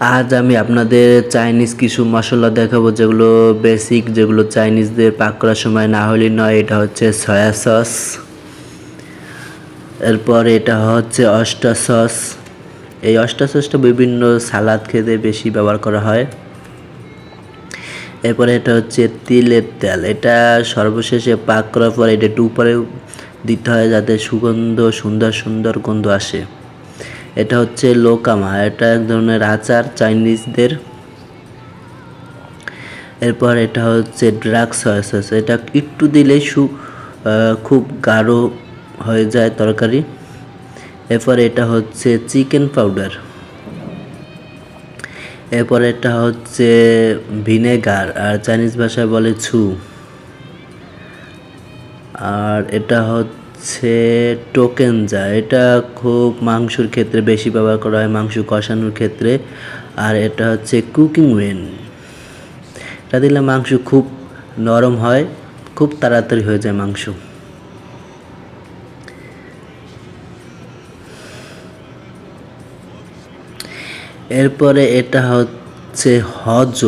আজ আমি আপনাদের চাইনিজ কিছু মশলা দেখাবো, যেগুলো বেসিক, যেগুলো চাইনিজদের পাক করার সময় না হলে নয়। এটা হচ্ছে সয়া সস, এরপর এটা হচ্ছে অয়েস্টার সস। এই অয়েস্টার সসটা বিভিন্ন সালাদ খেতে বেশি ব্যবহার করা হয়। এরপরে এটা হচ্ছে তিলের তেল, এটা সর্বশেষে পাক করার পর এটা একটু উপরে দিতে হয় যাতে সুগন্ধ সুন্দর গন্ধ আসে। এটা হচ্ছে লোকামা, এটা এক ধরনের আচার চাইনিজদের। এরপর এটা হচ্ছে ড্রাক সয়া সস, এটা একটু দিলেই খুব গাঢ় হয়ে যায় তরকারি। এরপর এটা হচ্ছে চিকেন পাউডার। এরপর এটা হচ্ছে ভিনেগার, আর চাইনিজ ভাষায় বলে ছু। আর এটা হচ্ছে টোকেনজা, এটা খুব মাংসর ক্ষেত্রে বেশি ব্যবহার করা হয়, মাংস কষানোর ক্ষেত্রে। আর এটা হচ্ছে কুকিং ওয়েন, এটা দিলে মাংস খুব নরম হয়, খুব তাড়াতাড়ি হয়ে যায় মাংস। এরপরে এটা হচ্ছে হজ,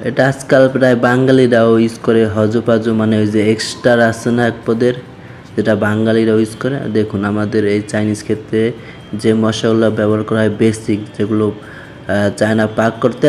এটা আজকাল প্রায় বাঙালিরাও ইউজ করে। হজপাজো মানে ওই যে এক্সট্রা আছে না এক পদের, যেটা বাঙালিরাও ইউজ করে। দেখুন আমাদের এই চাইনিজ ক্ষেত্রে যে মশলা ব্যবহার করা হয় বেসিক, যেগুলো চায়না পাক করতে